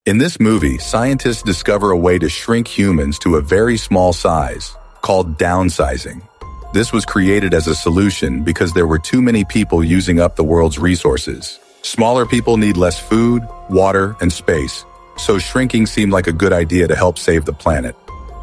In this movie, scientists discover a way to shrink humans to a very small size, called downsizing. This was created as a solution because there were too many people using up the world's resources. Smaller people need less food, water, and space, so shrinking seemed like a good idea to help save the planet.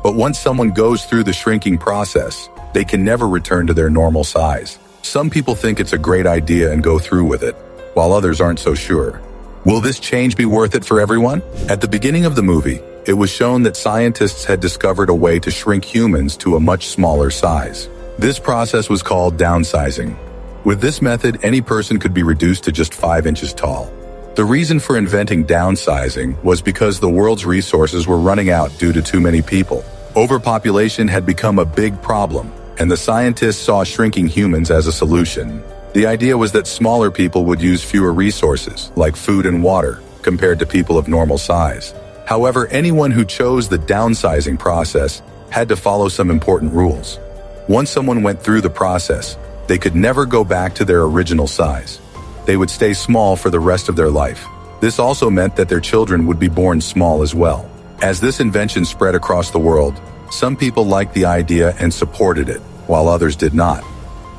But once someone goes through the shrinking process, they can never return to their normal size. Some people think it's a great idea and go through with it, while others aren't so sure. Will this change be worth it for everyone? At the beginning of the movie, it was shown that scientists had discovered a way to shrink humans to a much smaller size. This process was called downsizing. With this method, any person could be reduced to just 5 inches tall. The reason for inventing downsizing was because the world's resources were running out due to too many people. Overpopulation had become a big problem, and the scientists saw shrinking humans as a solution. The idea was that smaller people would use fewer resources, like food and water, compared to people of normal size. However, anyone who chose the downsizing process had to follow some important rules. Once someone went through the process, they could never go back to their original size. They would stay small for the rest of their life. This also meant that their children would be born small as well. As this invention spread across the world, some people liked the idea and supported it, while others did not.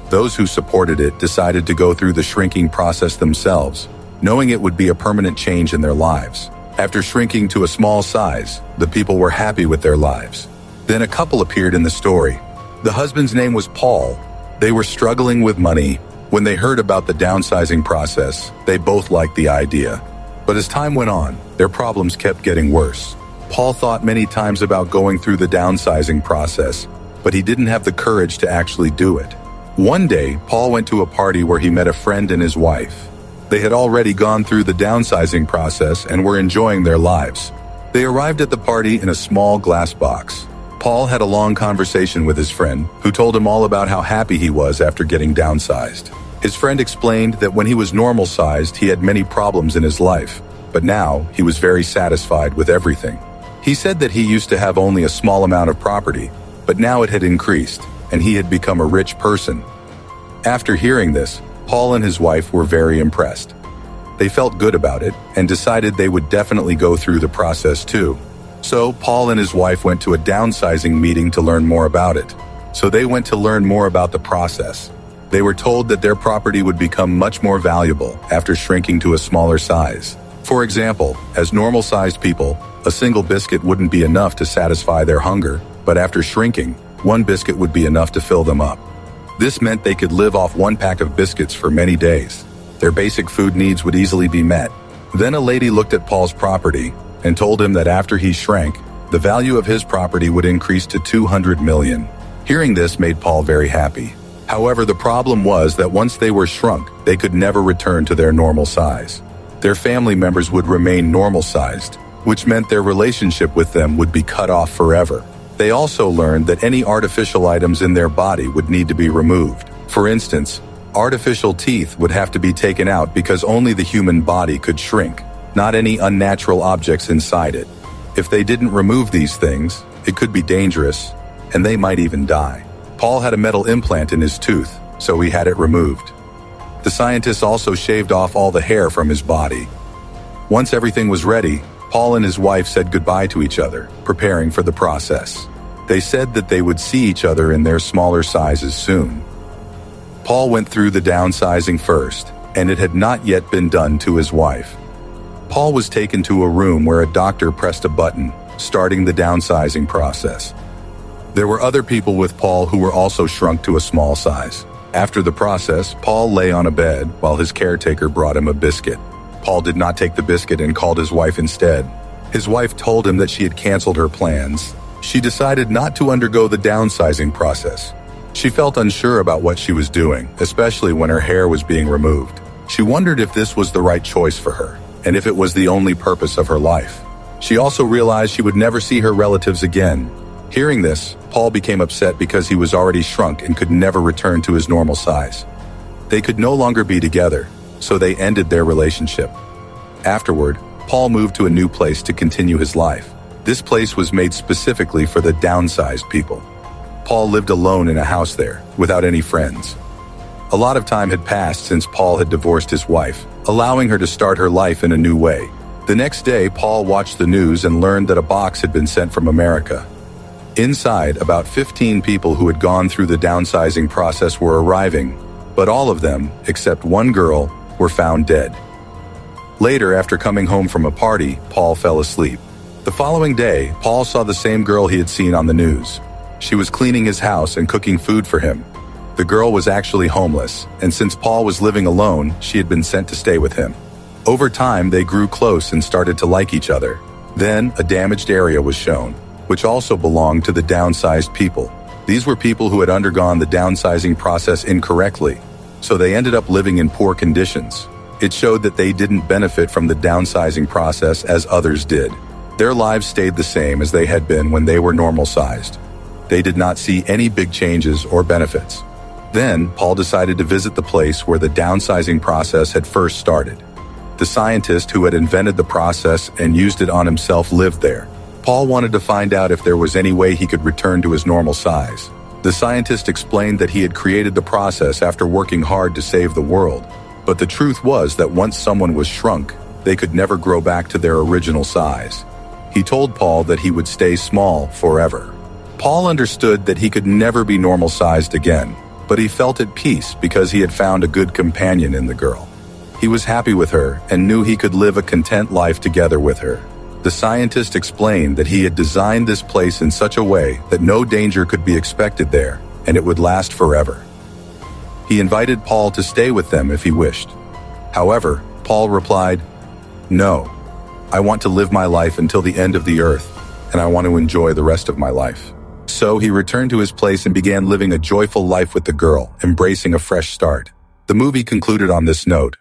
Those who supported it decided to go through the shrinking process themselves, knowing it would be a permanent change in their lives. After shrinking to a small size, the people were happy with their lives. Then a couple appeared in the story. The husband's name was Paul. They were struggling with money. When they heard about the downsizing process, they both liked the idea. But as time went on, their problems kept getting worse. Paul thought many times about going through the downsizing process, but he didn't have the courage to actually do it. One day, Paul went to a party where he met a friend and his wife. They had already gone through the downsizing process and were enjoying their lives. They arrived at the party in a small glass box. Paul had a long conversation with his friend, who told him all about how happy he was after getting downsized. His friend explained that when he was normal-sized, he had many problems in his life, but now he was very satisfied with everything. He said that he used to have only a small amount of property, but now it had increased, and he had become a rich person. After hearing this, Paul and his wife were very impressed. They felt good about it and decided they would definitely go through the process too. So Paul and his wife went to a downsizing meeting to learn more about it. So they went to learn more about the process. They were told that their property would become much more valuable after shrinking to a smaller size. For example, as normal-sized people, a single biscuit wouldn't be enough to satisfy their hunger, but after shrinking, 1 biscuit would be enough to fill them up. This meant they could live off 1 pack of biscuits for many days. Their basic food needs would easily be met. Then a lady looked at Paul's property and told him that after he shrank, the value of his property would increase to 200 million. Hearing this made Paul very happy. However, the problem was that once they were shrunk, they could never return to their normal size. Their family members would remain normal-sized, which meant their relationship with them would be cut off forever. They also learned that any artificial items in their body would need to be removed. For instance, artificial teeth would have to be taken out because only the human body could shrink, not any unnatural objects inside it. If they didn't remove these things, it could be dangerous, and they might even die. Paul had a metal implant in his tooth, so he had it removed. The scientists also shaved off all the hair from his body. Once everything was ready, Paul and his wife said goodbye to each other, preparing for the process. They said that they would see each other in their smaller sizes soon. Paul went through the downsizing first, and it had not yet been done to his wife. Paul was taken to a room where a doctor pressed a button, starting the downsizing process. There were other people with Paul who were also shrunk to a small size. After the process, Paul lay on a bed while his caretaker brought him a biscuit. Paul did not take the biscuit and called his wife instead. His wife told him that she had canceled her plans. She decided not to undergo the downsizing process. She felt unsure about what she was doing, especially when her hair was being removed. She wondered if this was the right choice for her, and if it was the only purpose of her life. She also realized she would never see her relatives again. Hearing this, Paul became upset because he was already shrunk and could never return to his normal size. They could no longer be together, so they ended their relationship. Afterward, Paul moved to a new place to continue his life. This place was made specifically for the downsized people. Paul lived alone in a house there, without any friends. A lot of time had passed since Paul had divorced his wife, allowing her to start her life in a new way. The next day, Paul watched the news and learned that a box had been sent from America. Inside, about 15 people who had gone through the downsizing process were arriving, but all of them, except one girl, were found dead. Later, after coming home from a party, Paul fell asleep. The following day, Paul saw the same girl he had seen on the news. She was cleaning his house and cooking food for him. The girl was actually homeless, and since Paul was living alone, she had been sent to stay with him. Over time, they grew close and started to like each other. Then, a damaged area was shown, which also belonged to the downsized people. These were people who had undergone the downsizing process incorrectly, so they ended up living in poor conditions. It showed that they didn't benefit from the downsizing process as others did. Their lives stayed the same as they had been when they were normal-sized. They did not see any big changes or benefits. Then, Paul decided to visit the place where the downsizing process had first started. The scientist who had invented the process and used it on himself lived there. Paul wanted to find out if there was any way he could return to his normal size. The scientist explained that he had created the process after working hard to save the world. But the truth was that once someone was shrunk, they could never grow back to their original size. He told Paul that he would stay small forever. Paul understood that he could never be normal-sized again, but he felt at peace because he had found a good companion in the girl. He was happy with her and knew he could live a content life together with her. The scientist explained that he had designed this place in such a way that no danger could be expected there, and it would last forever. He invited Paul to stay with them if he wished. However, Paul replied, "No, I want to live my life until the end of the earth, and I want to enjoy the rest of my life." So he returned to his place and began living a joyful life with the girl, embracing a fresh start. The movie concluded on this note.